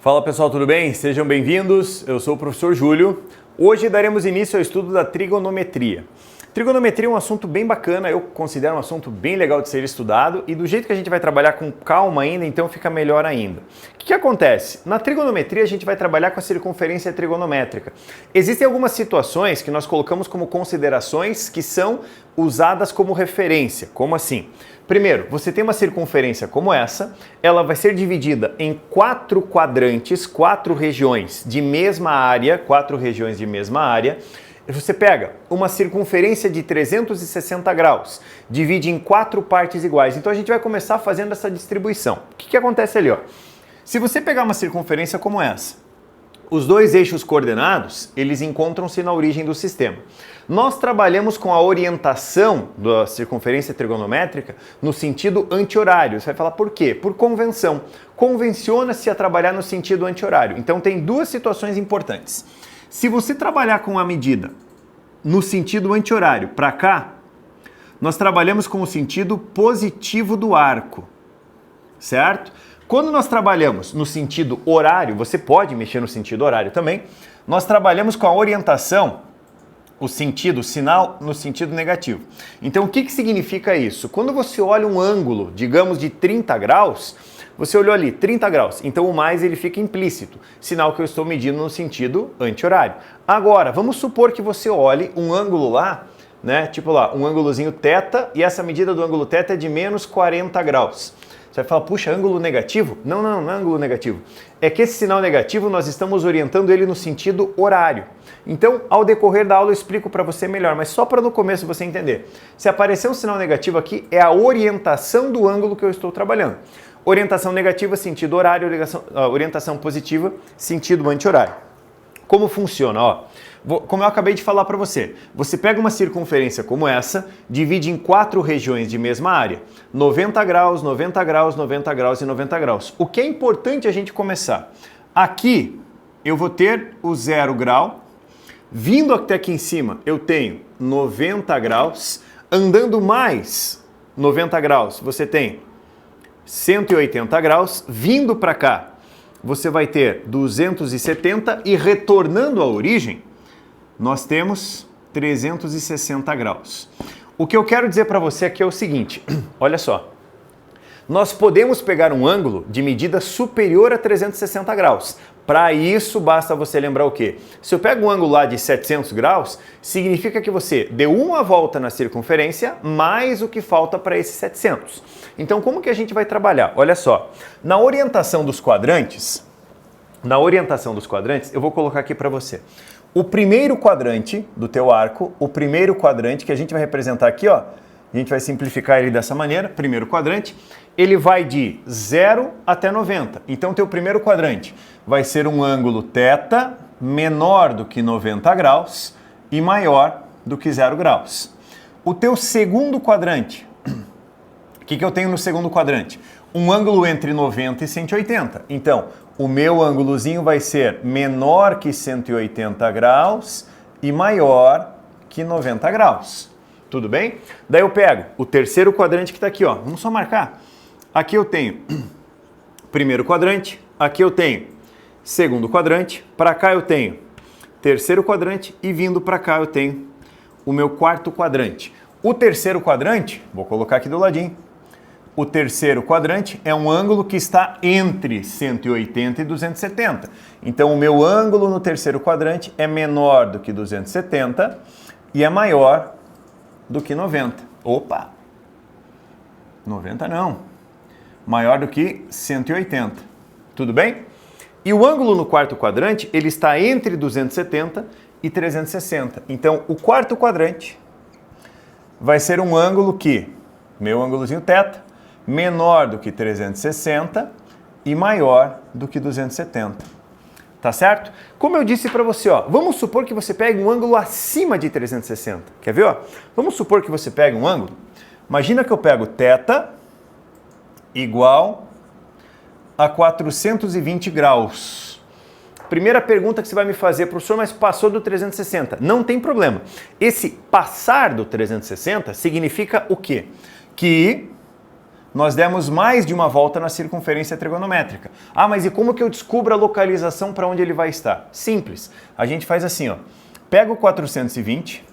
Fala pessoal, tudo bem? Sejam bem-vindos, eu sou o professor Júlio. Hoje daremos início ao estudo da trigonometria. Trigonometria é um assunto bem bacana, eu considero um assunto bem legal de ser estudado e do jeito que a gente vai trabalhar com calma ainda, então fica melhor ainda. O que acontece? Na trigonometria a gente vai trabalhar com a circunferência trigonométrica. Existem algumas situações que nós colocamos como considerações que são usadas como referência. Como assim? Primeiro, você tem uma circunferência como essa, ela vai ser dividida em 4 quadrantes, 4 regiões de mesma área, 4 regiões de mesma área. Você pega uma circunferência de 360 graus, divide em 4 partes iguais. Então a gente vai começar fazendo essa distribuição. O que acontece ali, ó? Se você pegar uma circunferência como essa, os dois eixos coordenados, eles encontram-se na origem do sistema. Nós trabalhamos com a orientação da circunferência trigonométrica no sentido anti-horário. Você vai falar por quê? Por convenção. Convenciona-se a trabalhar no sentido anti-horário. Então tem duas situações importantes. Se você trabalhar com a medida no sentido anti-horário para cá, nós trabalhamos com o sentido positivo do arco, certo? Quando nós trabalhamos no sentido horário, você pode mexer no sentido horário também, nós trabalhamos com a orientação, o sinal no sentido negativo. Então o que significa isso? Quando você olha um ângulo, digamos de 30 graus, você olhou ali, 30 graus, então o mais ele fica implícito, sinal que eu estou medindo no sentido anti-horário. Agora, vamos supor que você olhe um ângulo lá, né, tipo lá, um ângulozinho θ, e essa medida do ângulo θ é de menos 40 graus. Você vai falar, puxa, ângulo negativo? Não é ângulo negativo. É que esse sinal negativo nós estamos orientando ele no sentido horário. Então, ao decorrer da aula eu explico para você melhor, mas só para no começo você entender. Se aparecer um sinal negativo aqui, é a orientação do ângulo que eu estou trabalhando. Orientação negativa, sentido horário, orientação positiva, sentido anti-horário. Como funciona? Ó, como eu acabei de falar para você, você pega uma circunferência como essa, divide em 4 regiões de mesma área, 90 graus, 90 graus, 90 graus e 90 graus. O que é importante a gente começar? Aqui eu vou ter o 0 grau, vindo até aqui em cima eu tenho 90 graus, andando mais 90 graus você tem 180 graus, vindo para cá, você vai ter 270 e retornando à origem, nós temos 360 graus. O que eu quero dizer para você aqui é o seguinte, olha só, nós podemos pegar um ângulo de medida superior a 360 graus. Para isso, basta você lembrar o quê? Se eu pego um ângulo lá de 700 graus, significa que você deu uma volta na circunferência, mais o que falta para esses 700. Então, como que a gente vai trabalhar? Olha só, na orientação dos quadrantes, eu vou colocar aqui para você. O primeiro quadrante do teu arco, o primeiro quadrante que a gente vai representar aqui, ó, a gente vai simplificar ele dessa maneira, primeiro quadrante, ele vai de 0 até 90. Então, teu primeiro quadrante vai ser um ângulo θ menor do que 90 graus e maior do que 0 graus. O teu segundo quadrante, o que eu tenho no segundo quadrante? Um ângulo entre 90 e 180. Então, o meu ângulozinho vai ser menor que 180 graus e maior que 90 graus. Tudo bem? Daí eu pego o terceiro quadrante que está aqui, ó. Vamos só marcar. Aqui eu tenho primeiro quadrante, aqui eu tenho segundo quadrante, para cá eu tenho terceiro quadrante e vindo para cá eu tenho o meu quarto quadrante. O terceiro quadrante, vou colocar aqui do ladinho, o terceiro quadrante é um ângulo que está entre 180 e 270. Então o meu ângulo no terceiro quadrante é menor do que 270 e é maior do que 90. Opa! 90 não. Maior do que 180. Tudo bem? E o ângulo no quarto quadrante, ele está entre 270 e 360. Então, o quarto quadrante vai ser um ângulo que, meu ângulozinho θ, menor do que 360 e maior do que 270. Tá certo? Como eu disse para você, ó, vamos supor que você pegue um ângulo acima de 360. Quer ver? Ó? Vamos supor que você pegue um ângulo. Imagina que eu pego θ igual a 420 graus. Primeira pergunta que você vai me fazer, professor, mas passou do 360. Não tem problema. Esse passar do 360 significa o quê? Que nós demos mais de uma volta na circunferência trigonométrica. Ah, mas e como que eu descubro a localização para onde ele vai estar? Simples. A gente faz assim, ó. Pega o 420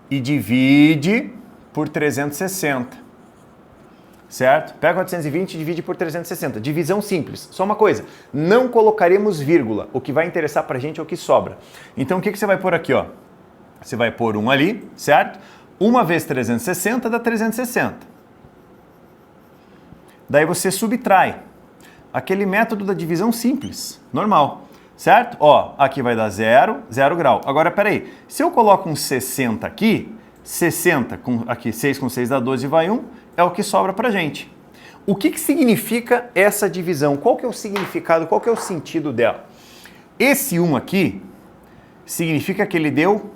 e divide por 360. Certo? Pega 420 e divide por 360. Divisão simples. Só uma coisa, não colocaremos vírgula. O que vai interessar pra gente é o que sobra. Então o que você vai pôr aqui, ó? Você vai pôr 1 ali, certo? 1 vezes 360 dá 360. Daí você subtrai. Aquele método da divisão simples, normal. Certo? Ó, aqui vai dar 0, 0 grau. Agora, peraí, se eu coloco um 60 aqui, 60, aqui 6 com 6 dá 12 e vai 1, é o que sobra pra gente. O que significa essa divisão? Qual que é o significado, qual que é o sentido dela? Esse 1 aqui significa que ele deu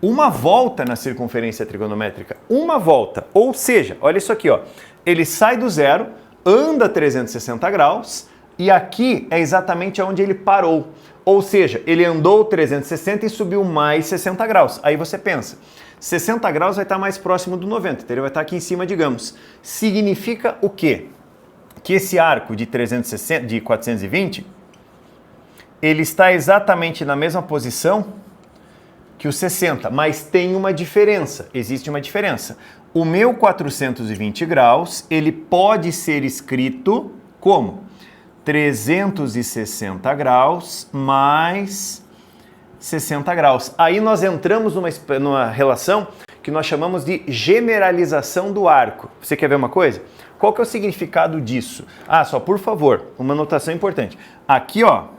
uma volta na circunferência trigonométrica. Uma volta. Ou seja, olha isso aqui, ó. Ele sai do zero, anda 360 graus e aqui é exatamente onde ele parou. Ou seja, ele andou 360 e subiu mais 60 graus. Aí você pensa, 60 graus vai estar mais próximo do 90, então ele vai estar aqui em cima, digamos. Significa o quê? Que esse arco de 420, ele está exatamente na mesma posição que o 60, mas tem uma diferença, existe uma diferença. O meu 420 graus, ele pode ser escrito como 360 graus mais 60 graus. Aí nós entramos numa relação que nós chamamos de generalização do arco. Você quer ver uma coisa? Qual que é o significado disso? Ah, só por favor, uma anotação importante. Aqui, ó,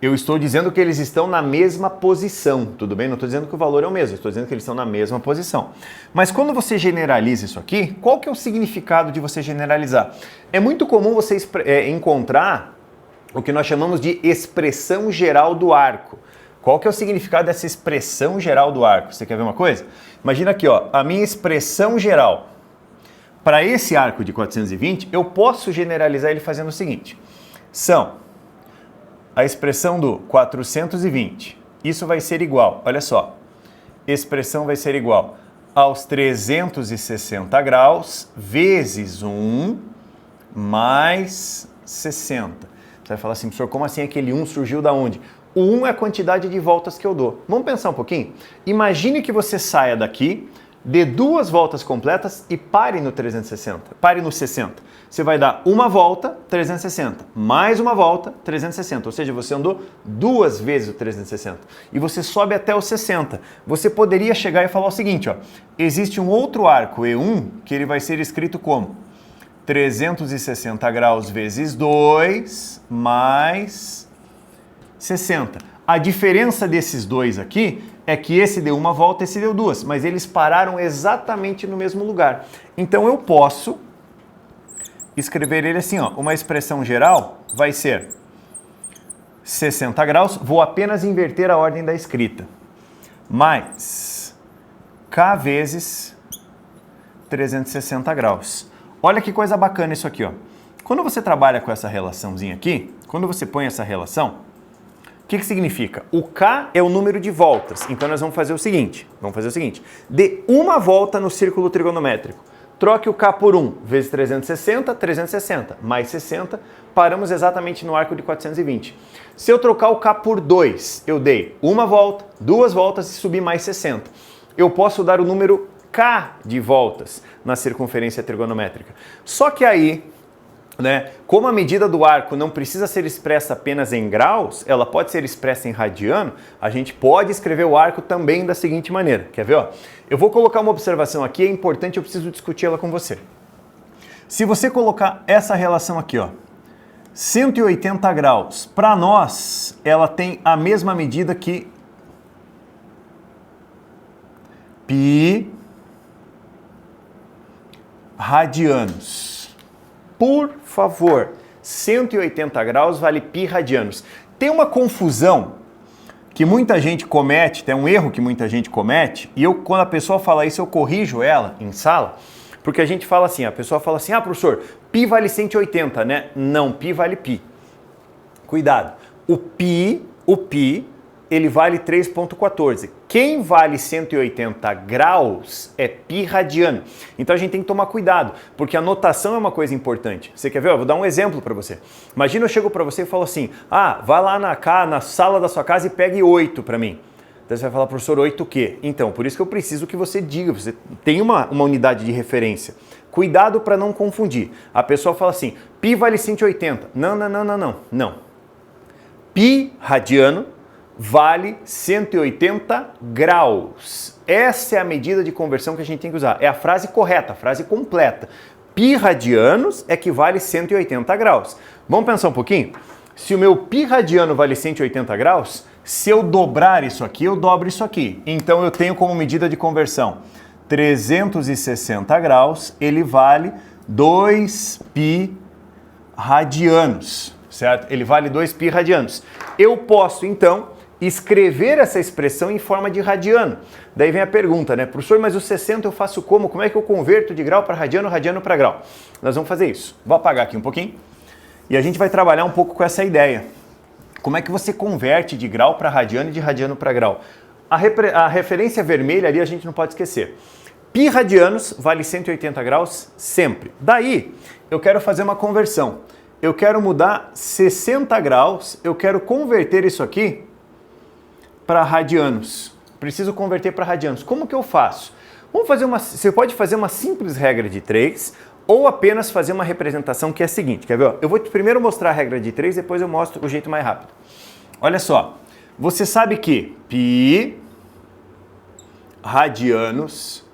eu estou dizendo que eles estão na mesma posição, tudo bem? Não estou dizendo que o valor é o mesmo, estou dizendo que eles estão na mesma posição. Mas quando você generaliza isso aqui, qual que é o significado de você generalizar? É muito comum você encontrar o que nós chamamos de expressão geral do arco. Qual que é o significado dessa expressão geral do arco? Você quer ver uma coisa? Imagina aqui, ó, a minha expressão geral. Para esse arco de 420, eu posso generalizar ele fazendo o seguinte. São a expressão do 420. Isso vai ser igual, olha só. Expressão vai ser igual aos 360 graus vezes 1 mais 60. Você vai falar assim, professor, como assim aquele 1 surgiu da onde? O 1 é a quantidade de voltas que eu dou. Vamos pensar um pouquinho? Imagine que você saia daqui, dê 2 voltas completas e pare no 360, pare no 60. Você vai dar uma volta, 360, mais uma volta, 360. Ou seja, você andou 2 vezes o 360. E você sobe até o 60. Você poderia chegar e falar o seguinte, ó. Existe um outro arco, E1, que ele vai ser escrito como 360 graus vezes 2 mais 60. A diferença desses dois aqui é que esse deu uma volta e esse deu 2, mas eles pararam exatamente no mesmo lugar. Então eu posso escrever ele assim, ó, uma expressão geral vai ser 60 graus, vou apenas inverter a ordem da escrita, mais K vezes 360 graus. Olha que coisa bacana isso aqui, ó. Quando você trabalha com essa relaçãozinha aqui, quando você põe essa relação, o que significa? O K é o número de voltas, então nós vamos fazer o seguinte, dê uma volta no círculo trigonométrico, troque o K por 1 vezes 360, 360, mais 60, paramos exatamente no arco de 420. Se eu trocar o K por 2, eu dei uma volta, 2 voltas e subi mais 60. Eu posso dar o número K de voltas na circunferência trigonométrica. Só que aí, né, como a medida do arco não precisa ser expressa apenas em graus, ela pode ser expressa em radiano, a gente pode escrever o arco também da seguinte maneira. Quer ver? Ó? Eu vou colocar uma observação aqui, é importante, eu preciso discutir ela com você. Se você colocar essa relação aqui, ó, 180 graus, para nós, ela tem a mesma medida que π radianos. Por favor, 180 graus vale π radianos. Tem uma confusão que muita gente comete, tem um erro que muita gente comete, e eu, quando a pessoa fala isso, eu corrijo ela em sala, porque a gente fala assim, a pessoa fala assim, ah, professor, π vale 180, né? Não, π vale π. Cuidado. O π, ele vale 3,14. Quem vale 180 graus é π radiano. Então a gente tem que tomar cuidado, porque a notação é uma coisa importante. Você quer ver? Eu vou dar um exemplo para você. Imagina eu chego para você e falo assim, vai lá na sala da sua casa e pegue 8 para mim. Então você vai falar, professor, 8 o quê? Então, por isso que eu preciso que você diga, você tem uma unidade de referência. Cuidado para não confundir. A pessoa fala assim, π vale 180. Não. Π radiano vale 180 graus. Essa é a medida de conversão que a gente tem que usar. É a frase correta, a frase completa. Π radianos equivale 180 graus. Vamos pensar um pouquinho? Se o meu π radiano vale 180 graus, se eu dobrar isso aqui, eu dobro isso aqui. Então eu tenho como medida de conversão 360 graus, ele vale 2π radianos, certo? Ele vale 2π radianos. Eu posso, então, escrever essa expressão em forma de radiano. Daí vem a pergunta, né? Professor, mas o 60 eu faço como? Como é que eu converto de grau para radiano, radiano para grau? Nós vamos fazer isso. Vou apagar aqui um pouquinho e a gente vai trabalhar um pouco com essa ideia. Como é que você converte de grau para radiano e de radiano para grau? A referência vermelha ali a gente não pode esquecer. Π radianos vale 180 graus sempre. Daí, eu quero fazer uma conversão. Eu quero mudar 60 graus, eu quero converter isso aqui para radianos. Preciso converter para radianos. Como que eu faço? Você pode fazer uma simples regra de 3 ou apenas fazer uma representação que é a seguinte. Quer ver? Eu vou primeiro mostrar a regra de 3, depois eu mostro o jeito mais rápido. Olha só. Você sabe que π radianos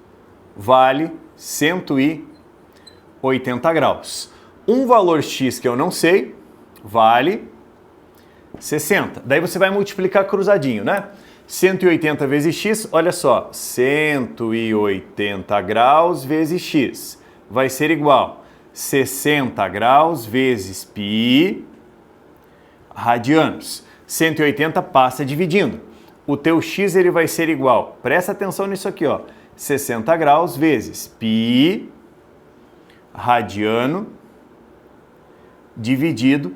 vale 180 graus. Um valor x que eu não sei vale 60. Daí você vai multiplicar cruzadinho, né? 180 vezes x, olha só, 180 graus vezes x vai ser igual 60 graus vezes π radianos. 180 passa dividindo. O teu x ele vai ser igual, presta atenção nisso aqui, ó, 60 graus vezes π radiano dividido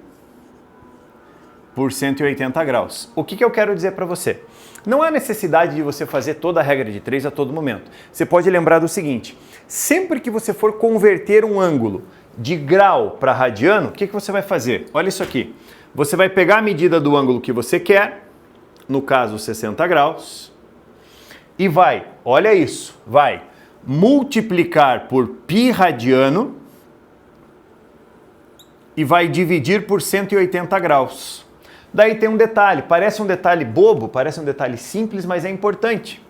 por 180 graus. O que eu quero dizer para você? Não há necessidade de você fazer toda a regra de 3 a todo momento. Você pode lembrar do seguinte, sempre que você for converter um ângulo de grau para radiano, o que você vai fazer? Olha isso aqui. Você vai pegar a medida do ângulo que você quer, no caso 60 graus, e vai, olha isso, vai multiplicar por π radiano e vai dividir por 180 graus. Daí tem um detalhe, parece um detalhe bobo, parece um detalhe simples, mas é importante.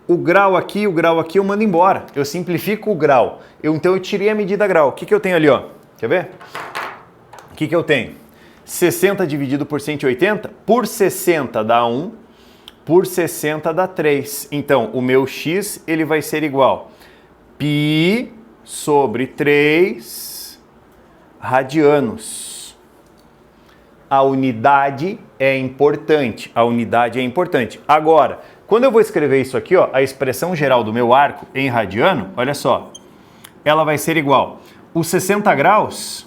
O grau aqui eu mando embora. Eu simplifico o grau. Então eu tirei a medida grau. O que eu tenho ali, ó? Quer ver? O que eu tenho? 60 dividido por 180, por 60 dá 1, por 60 dá 3. Então, o meu x ele vai ser igual π sobre 3 radianos. A unidade é importante. A unidade é importante. Agora, quando eu vou escrever isso aqui, ó, a expressão geral do meu arco em radiano, olha só, ela vai ser igual. Os 60 graus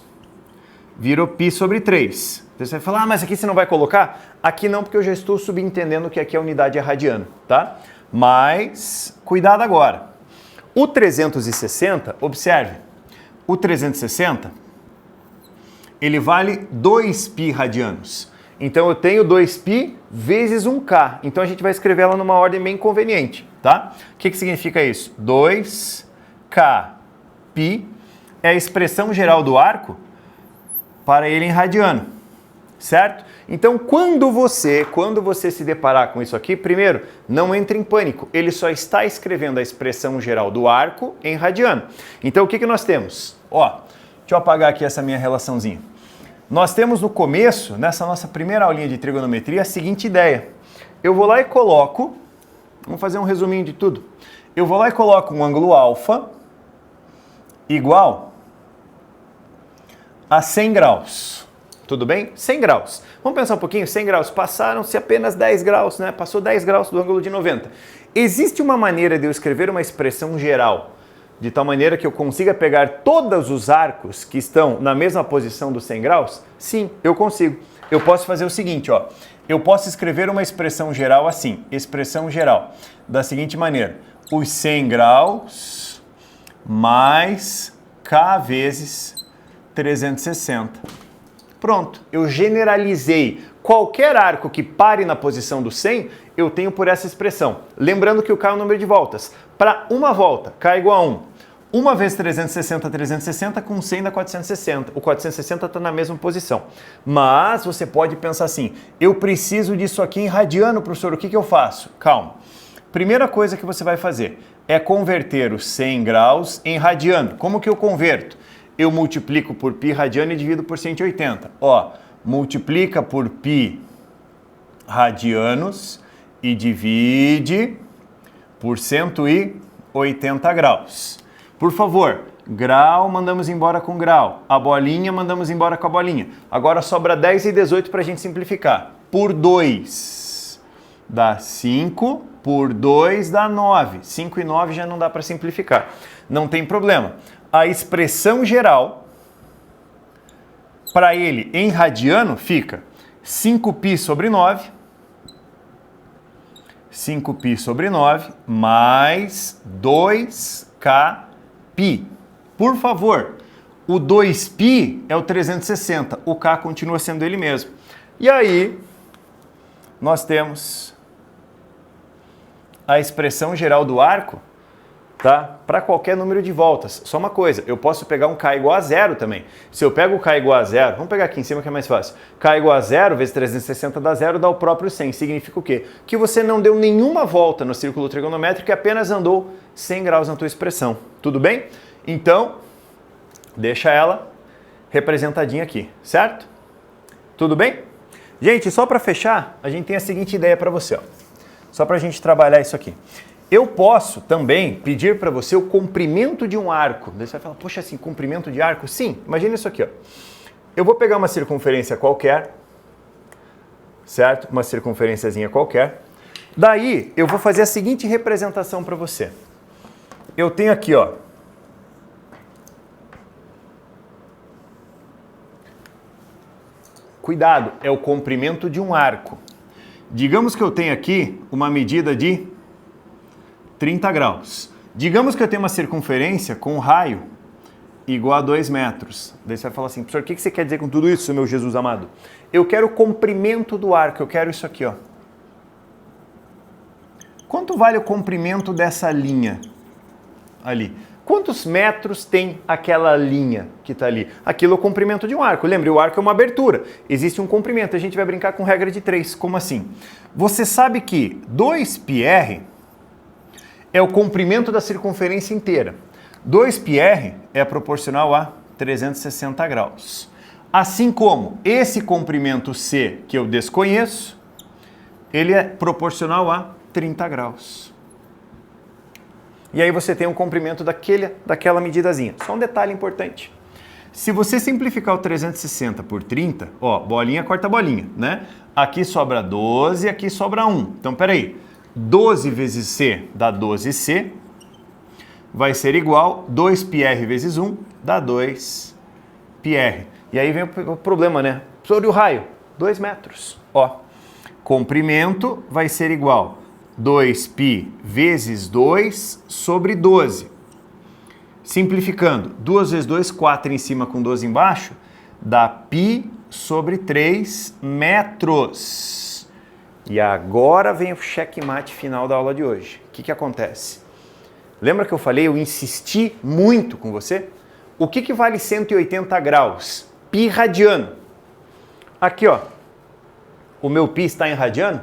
virou π sobre 3. Você vai falar, mas aqui você não vai colocar? Aqui não, porque eu já estou subentendendo que aqui a unidade é radiano, tá? Mas, cuidado agora. O 360, observe, o 360, ele vale 2π radianos. Então eu tenho 2π vezes 1k. Então a gente vai escrever ela numa ordem bem conveniente, tá? O que significa isso? 2k π é a expressão geral do arco para ele em radiano, certo? Então quando você se deparar com isso aqui, primeiro, não entre em pânico. Ele só está escrevendo a expressão geral do arco em radiano. Então o que nós temos? Ó, deixa eu apagar aqui essa minha relaçãozinha. Nós temos no começo, nessa nossa primeira aulinha de trigonometria, a seguinte ideia. Eu vou lá e coloco, vamos fazer um resuminho de tudo. Eu vou lá e coloco um ângulo alfa igual a 100 graus. Tudo bem? 100 graus. Vamos pensar um pouquinho, 100 graus. Passaram-se apenas 10 graus, né? Passou 10 graus do ângulo de 90. Existe uma maneira de eu escrever uma expressão geral de tal maneira que eu consiga pegar todos os arcos que estão na mesma posição dos 100 graus? Sim, eu consigo. Eu posso fazer o seguinte, ó. eu posso escrever uma expressão geral assim, expressão geral, da seguinte maneira, os 100 graus mais K vezes 360. Pronto, eu generalizei. Qualquer arco que pare na posição do 100, eu tenho por essa expressão. Lembrando que o K é o número de voltas. Para uma volta, K é igual a 1. 1 vezes 360, 360, com 100 dá 460. O 460 está na mesma posição. Mas você pode pensar assim, eu preciso disso aqui em radiano, professor, o que eu faço? Calma. Primeira coisa que você vai fazer é converter os 100 graus em radiano. Como que eu converto? Eu multiplico por π radiano e divido por 180. Ó, multiplica por π radianos e divide por 180 graus. Por favor, grau mandamos embora com grau, a bolinha mandamos embora com a bolinha. Agora sobra 10 e 18 para a gente simplificar. Por 2 dá 5, por 2 dá 9. 5 e 9 já não dá para simplificar. Não tem problema. A expressão geral, para ele em radiano, fica 5π sobre 9, 5π sobre 9, mais 2kπ. Por favor, o 2π é o 360, o K continua sendo ele mesmo. E aí, nós temos a expressão geral do arco, tá? Para qualquer número de voltas. Só uma coisa, eu posso pegar um K igual a zero também. Se eu pego o K igual a zero, vamos pegar aqui em cima que é mais fácil. K igual a zero vezes 360 dá zero, dá o próprio 100. Significa o quê? Que você não deu nenhuma volta no círculo trigonométrico e apenas andou 100 graus na tua expressão. Tudo bem? Então, deixa ela representadinha aqui, certo? Tudo bem? Gente, só para fechar, a gente tem a seguinte ideia para você, ó. Só para a gente trabalhar isso aqui. Eu posso também pedir para você o comprimento de um arco. Daí você vai falar, poxa, assim, comprimento de arco? Sim, imagina isso aqui, ó. Eu vou pegar uma circunferência qualquer, certo? Uma circunferênciazinha qualquer. Daí, eu vou fazer a seguinte representação para você. Eu tenho aqui, ó. Cuidado, é o comprimento de um arco. Digamos que eu tenho aqui uma medida de 30 graus. Digamos que eu tenho uma circunferência com um raio igual a 2 metros. Daí você vai falar assim, professor, o que você quer dizer com tudo isso, meu Jesus amado? Eu quero o comprimento do arco, eu quero isso aqui, ó. Quanto vale o comprimento dessa linha ali? Quantos metros tem aquela linha que está ali? Aquilo é o comprimento de um arco. Lembre, o arco é uma abertura. Existe um comprimento. A gente vai brincar com regra de 3. Como assim? Você sabe que 2πr é o comprimento da circunferência inteira. 2πr é proporcional a 360 graus. Assim como esse comprimento C, que eu desconheço, ele é proporcional a 30 graus. E aí você tem um comprimento daquela medidazinha. Só um detalhe importante. Se você simplificar o 360 por 30, ó, bolinha corta bolinha, né? Aqui sobra 12, aqui sobra 1. Então, peraí. 12 vezes C dá 12C, vai ser igual 2πr vezes 1 dá 2πr. E aí vem o problema, né? Sobre o raio, 2 metros. Ó, comprimento vai ser igual 2π vezes 2 sobre 12. Simplificando, 2 vezes 2, 4 em cima com 12 embaixo, dá π sobre 3 metros. E agora vem o checkmate final da aula de hoje. O que acontece? Lembra que eu falei, eu insisti muito com você? O que vale 180 graus? Π radiano. Aqui, ó. O meu π está em radiano?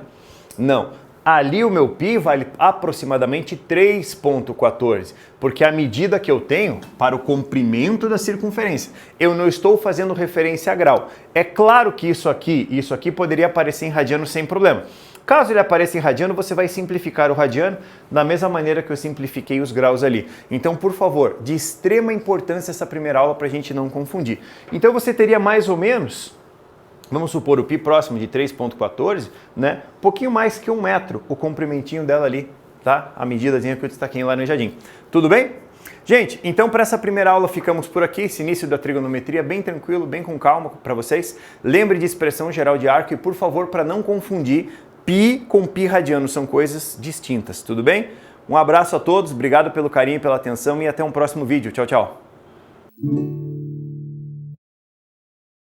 Não. Ali o meu π vale aproximadamente 3,14, porque é a medida que eu tenho para o comprimento da circunferência. Eu não estou fazendo referência a grau. É claro que isso aqui poderia aparecer em radiano sem problema. Caso ele apareça em radiano, você vai simplificar o radiano da mesma maneira que eu simplifiquei os graus ali. Então, por favor, de extrema importância essa primeira aula para a gente não confundir. Então você teria mais ou menos, vamos supor, o π próximo de 3,14, né? Um pouquinho mais que 1 metro, o comprimentinho dela ali, tá? A medidazinha que eu destaquei lá no jardim. Tudo bem? Gente, então para essa primeira aula ficamos por aqui, esse início da trigonometria bem tranquilo, bem com calma para vocês. Lembre de expressão geral de arco e, por favor, para não confundir π com π radiano, são coisas distintas, tudo bem? Um abraço a todos, obrigado pelo carinho e pela atenção e até um próximo vídeo. Tchau, tchau!